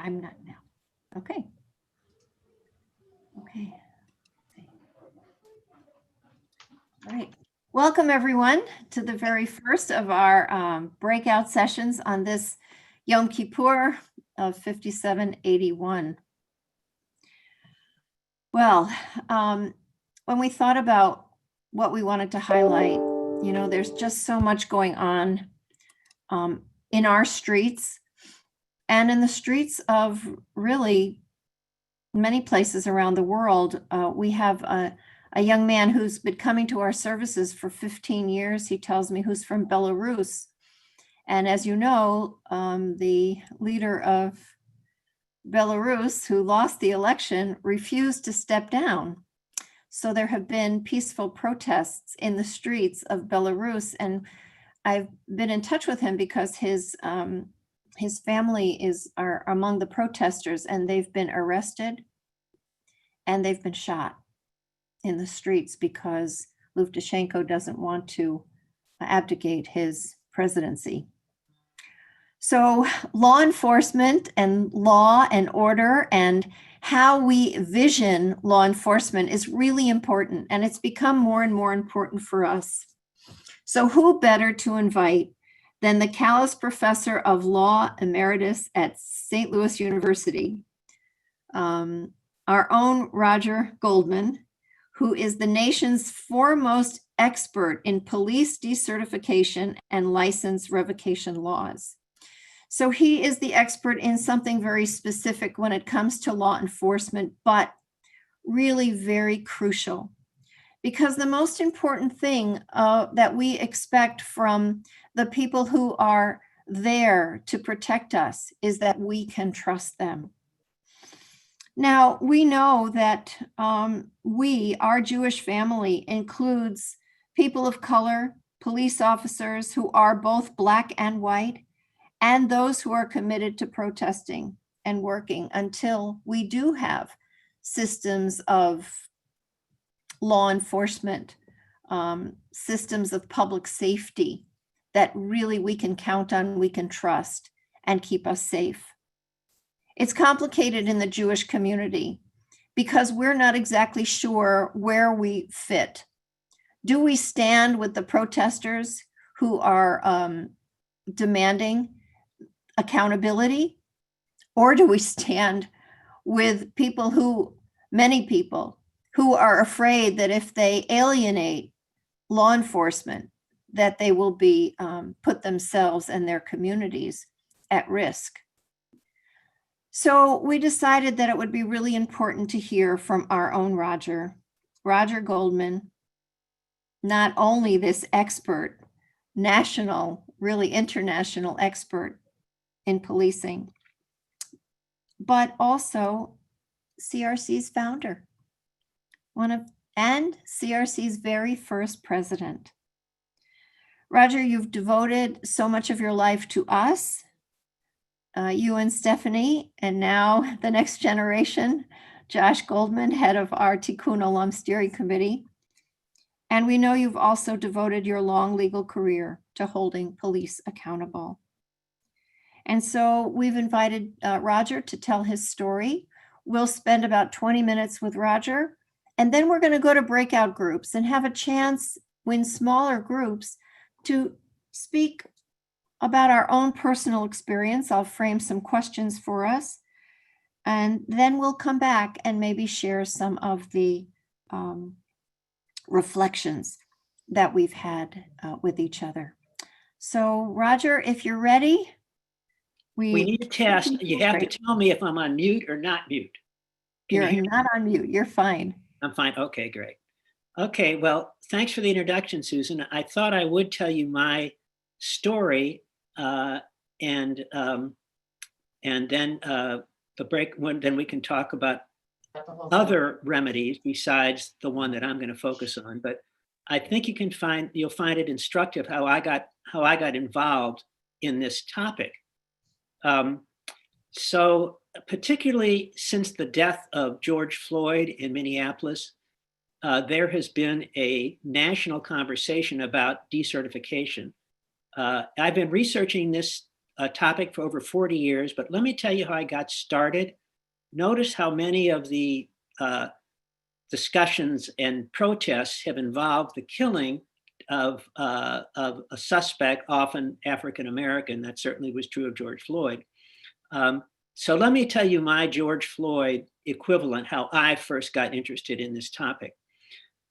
I'm not now. Okay. Okay. All right. Welcome, everyone, to the very first of our breakout sessions on this Yom Kippur of 5781. Well, when we thought about what we wanted to highlight, there's just so much going on in our streets and in the streets of really many places around the world. We have a young man who's been coming to our services for 15 years, he tells me, who's from Belarus. And as you know, the leader of Belarus, who lost the election, refused to step down. So there have been peaceful protests in the streets of Belarus. And I've been in touch with him because his family are among the protesters, and they've been arrested and they've been shot in the streets because Lukashenko doesn't want to abdicate his presidency. So law enforcement and law and order and how we vision law enforcement is really important, and it's become more and more important for us. So who better to invite than the Callis Professor of Law Emeritus at St. Louis University, our own Roger Goldman, who is the nation's foremost expert in police decertification and license revocation laws. So he is the expert in something very specific when it comes to law enforcement, but really very crucial. Because the most important thing that we expect from the people who are there to protect us is that we can trust them. Now, we know that our Jewish family includes people of color, police officers who are both Black and white, and those who are committed to protesting and working until we do have systems of law enforcement, systems of public safety that really we can count on, we can trust, and keep us safe. It's complicated in the Jewish community because we're not exactly sure where we fit. Do we stand with the protesters who are demanding accountability? Or do we stand with many people who are afraid that if they alienate law enforcement, that they will be put themselves and their communities at risk? So we decided that it would be really important to hear from our own Roger Goldman, not only this expert, national, really international expert in policing, but also CRC's founder, and CRC's very first president. Roger, you've devoted so much of your life to us, you and Stephanie, and now the next generation, Josh Goldman, head of our Tikkun Olam Steering Committee. And we know you've also devoted your long legal career to holding police accountable. And so we've invited Roger to tell his story. We'll spend about 20 minutes with Roger, and then we're going to go to breakout groups and have a chance in smaller groups to speak about our own personal experience. I'll frame some questions for us, and then we'll come back and maybe share some of the reflections that we've had with each other. So Roger, if you're ready. We need a test. You have to tell me if I'm on mute or not mute. You're not on mute. You're fine. I'm fine. Okay, great. Okay, well, thanks for the introduction, Susan. I thought I would tell you my story, and then the break. Then we can talk about other remedies besides the one that I'm going to focus on. But I think you'll find it instructive how I got involved in this topic. So particularly since the death of George Floyd in Minneapolis, there has been a national conversation about decertification. I've been researching this a topic for over 40 years, but let me tell you how I got started. Notice how many of the discussions and protests have involved the killing of a suspect, often African American. That certainly was true of George Floyd. So let me tell you my George Floyd equivalent, how I first got interested in this topic.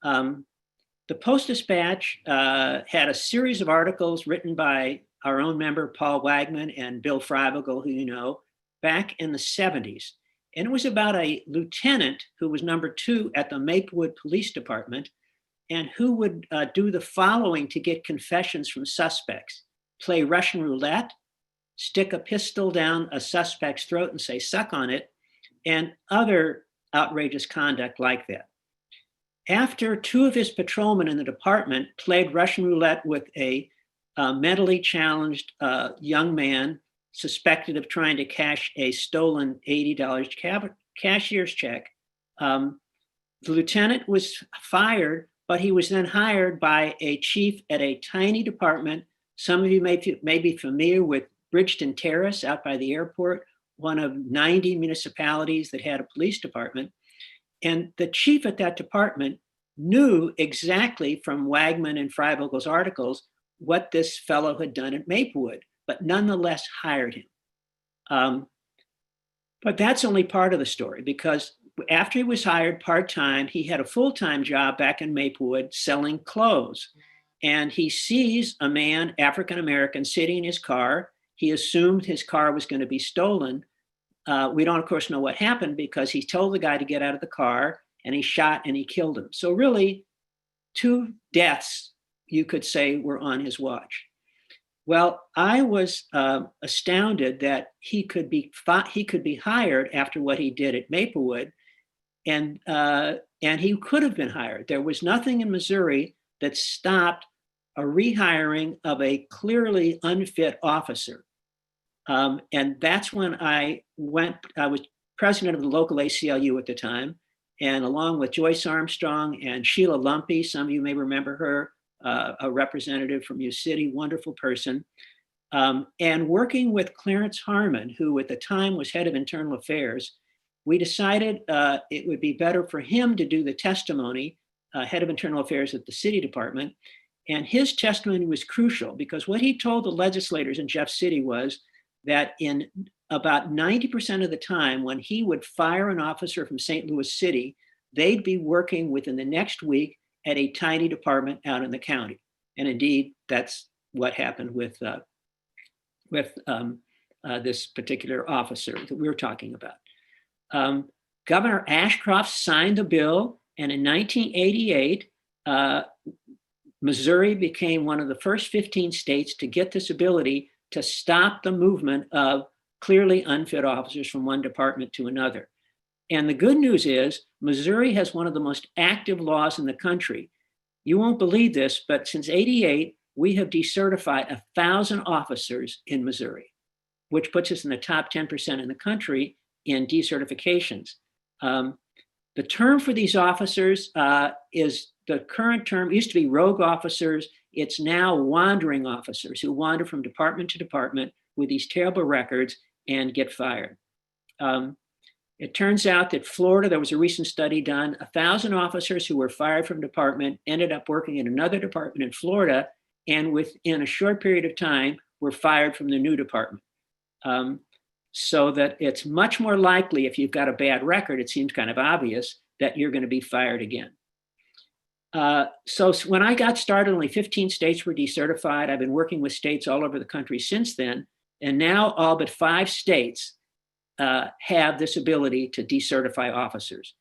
The Post-Dispatch had a series of articles written by our own member, Paul Wagman, and Bill Freibergel, who you know, back in the 70s. And it was about a lieutenant who was number 2 at the Maplewood Police Department and who would do the following to get confessions from suspects: play Russian roulette, stick a pistol down a suspect's throat and say, "suck on it," and other outrageous conduct like that. After 2 of his patrolmen in the department played Russian roulette with a mentally challenged young man suspected of trying to cash a stolen $80 cashier's check, the lieutenant was fired, but he was then hired by a chief at a tiny department. Some of you may be familiar with Bridgeton Terrace out by the airport, one of 90 municipalities that had a police department. And the chief at that department knew exactly from Wagman and Freibergel's articles what this fellow had done at Maplewood, but nonetheless hired him. But that's only part of the story, because after he was hired part-time, he had a full-time job back in Maplewood selling clothes. And he sees a man, African-American, sitting in his car. He assumed his car was going to be stolen. We don't, of course, know what happened because he told the guy to get out of the car and he shot and he killed him. So really, 2 deaths, you could say, were on his watch. Well, I was astounded that he could be hired after what he did at Maplewood, and he could have been hired. There was nothing in Missouri that stopped a rehiring of a clearly unfit officer. And that's when I was president of the local ACLU at the time, and along with Joyce Armstrong and Sheila Lumpy, some of you may remember her, a representative from U City, wonderful person, and working with Clarence Harmon, who at the time was head of internal affairs, we decided it would be better for him to do the testimony, head of internal affairs at the city department. And his testimony was crucial because what he told the legislators in Jeff City was that in about 90% of the time when he would fire an officer from St. Louis City, they'd be working within the next week at a tiny department out in the county. And indeed, that's what happened with this particular officer that we were talking about. Governor Ashcroft signed the bill, and in 1988, Missouri became one of the first 15 states to get this ability to stop the movement of clearly unfit officers from one department to another. And the good news is Missouri has one of the most active laws in the country. You won't believe this, but since '88, we have decertified 1,000 officers in Missouri, which puts us in the top 10% in the country in decertifications. The term for these officers is the current term, used to be rogue officers. It's now wandering officers who wander from department to department with these terrible records and get fired. It turns out that Florida, there was a recent study done, 1,000 officers who were fired from department ended up working in another department in Florida, and within a short period of time were fired from the new department. So that it's much more likely, if you've got a bad record, it seems kind of obvious that you're going to be fired again. So when I got started, only 15 states were decertified. I've been working with states all over the country since then. And now all but 5 states have this ability to decertify officers.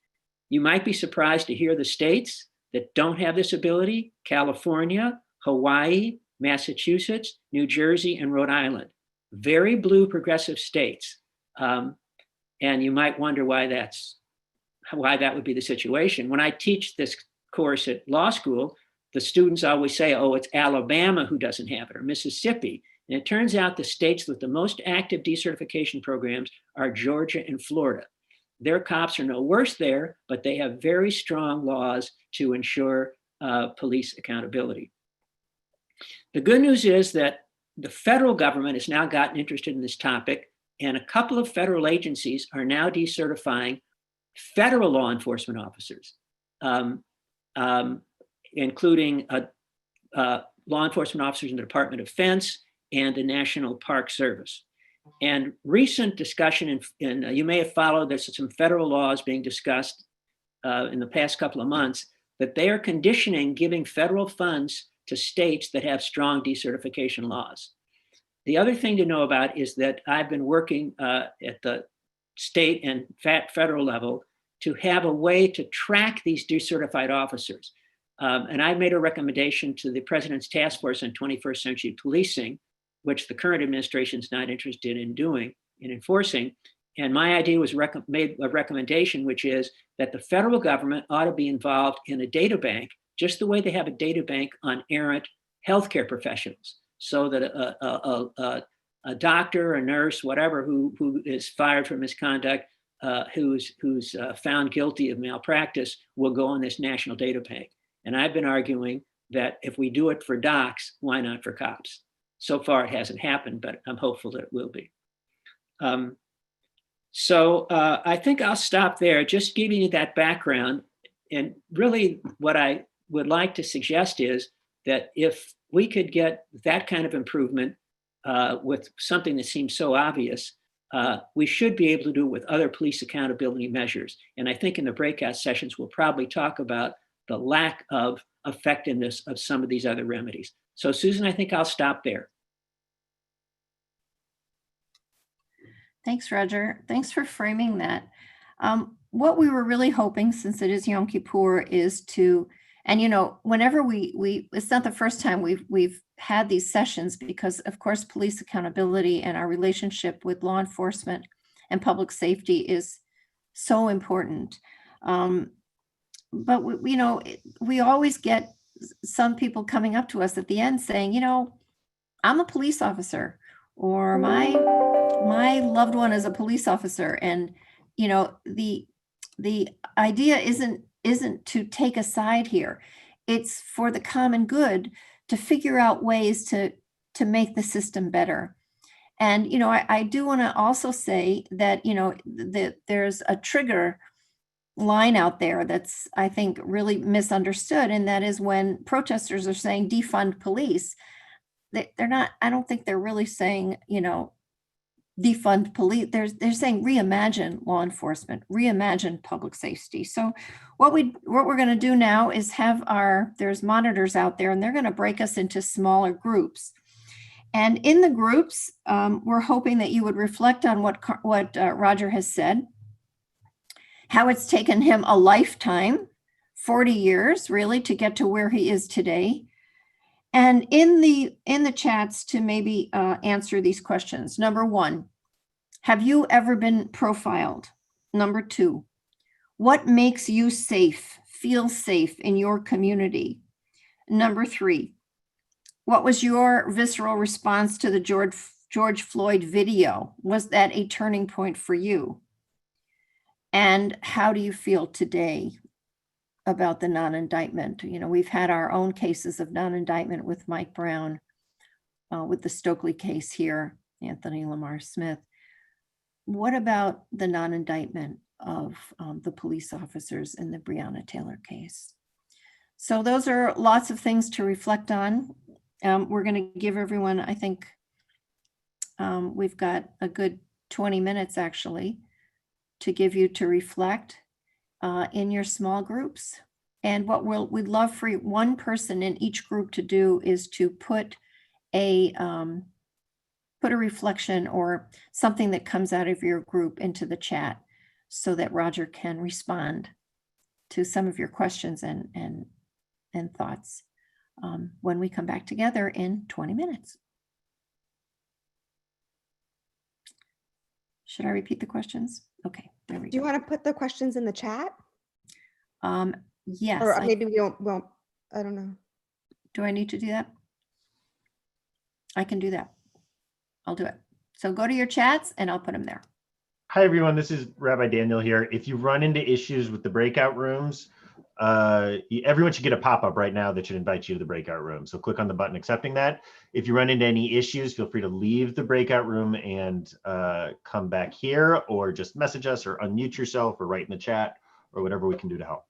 You might be surprised to hear the states that don't have this ability: California, Hawaii, Massachusetts, New Jersey, and Rhode Island. Very blue progressive states. And you might wonder why that would be the situation. When I teach this course at law school, the students always say, oh, it's Alabama who doesn't have it, or Mississippi. And it turns out the states with the most active decertification programs are Georgia and Florida. Their cops are no worse there, but they have very strong laws to ensure police accountability. The good news is that the federal government has now gotten interested in this topic, and a couple of federal agencies are now decertifying federal law enforcement officers, including law enforcement officers in the Department of Defense and the National Park Service. And recent discussion, you may have followed, there's some federal laws being discussed in the past couple of months, that they are conditioning giving federal funds to states that have strong decertification laws. The other thing to know about is that I've been working at the state and federal level to have a way to track these decertified officers. And I made a recommendation to the President's Task Force on 21st Century Policing, which the current administration is not interested in doing, in enforcing. And my idea was made a recommendation, which is that the federal government ought to be involved in a data bank, just the way they have a data bank on errant healthcare professionals, so that a doctor, a nurse, whatever, who is fired for misconduct, who's found guilty of malpractice, will go on this national data bank. And I've been arguing that if we do it for docs, why not for cops? So far, it hasn't happened, but I'm hopeful that it will be. So I think I'll stop there, just giving you that background. And really what I would like to suggest is that if we could get that kind of improvement with something that seems so obvious, we should be able to do it with other police accountability measures. And I think in the breakout sessions, we'll probably talk about the lack of effectiveness of some of these other remedies. So Susan, I think I'll stop there. Thanks, Roger. Thanks for framing that. What we were really hoping, since it is Yom Kippur, is to, and you know, whenever we it's not the first time we've had these sessions, because of course police accountability and our relationship with law enforcement and public safety is so important. But we, you know, we always get some people coming up to us at the end saying, you know, I'm a police officer, or my loved one is a police officer, and you know, the idea isn't to take a side here. It's for the common good to figure out ways to make the system better. And you know, I do want to also say that, you know, there's a trigger line out there that's, I think, really misunderstood, and that is when protesters are saying defund police. They're not, I don't think they're really saying, you know, defund police. They're saying reimagine law enforcement, reimagine public safety. So what we're going to do now is have there's monitors out there, and they're going to break us into smaller groups. And in the groups, we're hoping that you would reflect on what Roger has said, how it's taken him a lifetime, 40 years really, to get to where he is today. And in the chats to maybe answer these questions. Number one, have you ever been profiled? Number two, what makes you safe, feel safe in your community? Number three, what was your visceral response to the George Floyd video? Was that a turning point for you? And how do you feel today about the non-indictment? You know, we've had our own cases of non-indictment with Mike Brown, with the Stokely case here, Anthony Lamar Smith. What about the non-indictment of the police officers in the Breonna Taylor case? So those are lots of things to reflect on. We're going to give everyone, I think, we've got a good 20 minutes actually to give you to reflect in your small groups. And what we'd love for one person in each group to do is to put a reflection or something that comes out of your group into the chat, so that Roger can respond to some of your questions and thoughts when we come back together in 20 minutes. Should I repeat the questions? Okay, there we go. Do you want to put the questions in the chat? Yes. Or maybe we won't, I don't know. Do I need to do that? I can do that. I'll do it. So go to your chats and I'll put them there. Hi, everyone. This is Rabbi Daniel here. If you run into issues with the breakout rooms, everyone should get a pop-up right now that should invite you to the breakout room. So click on the button accepting that. If you run into any issues, feel free to leave the breakout room and come back here, or just message us or unmute yourself or write in the chat or whatever we can do to help.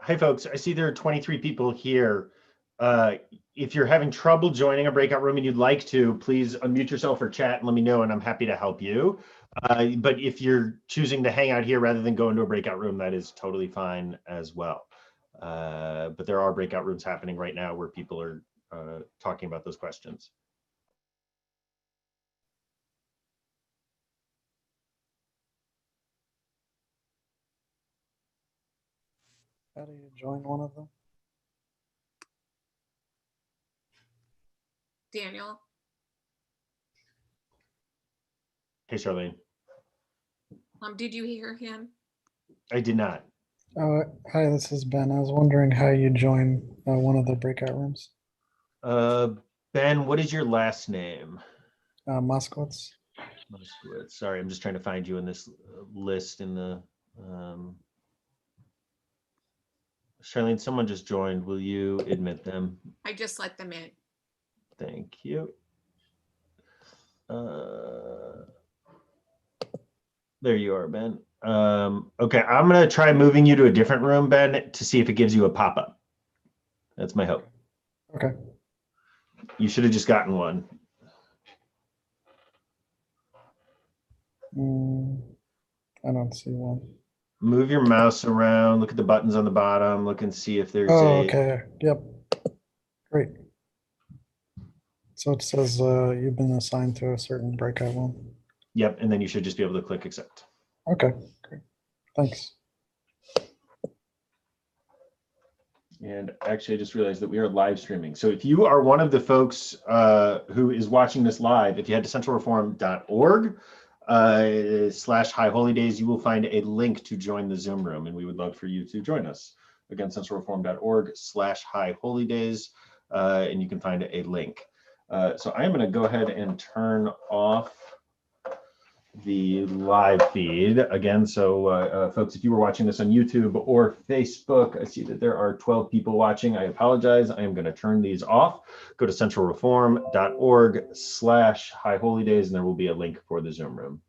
Hi, folks. I see there are 23 people here. If you're having trouble joining a breakout room and you'd like to, please unmute yourself or chat and let me know, and I'm happy to help you. But if you're choosing to hang out here rather than go into a breakout room, that is totally fine as well. But there are breakout rooms happening right now where people are talking about those questions. How do you join one of them? Daniel, Hey, Charlene. did you hear him? I did not. Hi, this is Ben. I was wondering how you join one of the breakout rooms. Ben, what is your last name? Moskowitz. Moskowitz. Sorry, I'm just trying to find you in this list in the. Charlene, someone just joined. Will you admit them? I just let them in. Thank you. There you are, Ben. Okay, I'm gonna try moving you to a different room, Ben, to see if it gives you a pop-up. That's my hope. Okay. You should have just gotten one. I don't see one. Move your mouse around, look at the buttons on the bottom, look and see if there's Oh, a. okay. Yep. Great. So it says you've been assigned to a certain breakout room. Yep, and then you should just be able to click accept. Okay, great. Thanks. And actually, I just realized that we are live streaming. So if you are one of the folks who is watching this live, if you head to centralreform.org /High Holy Days, you will find a link to join the Zoom room, and we would love for you to join us. Again, centralreform.org /High Holy Days, and you can find a link. So I am going to go ahead and turn off the live feed again. So folks, if you were watching this on YouTube or Facebook, I see that there are 12 people watching. I apologize. I am going to turn these off. Go to centralreform.org /High Holy Days, and there will be a link for the Zoom room.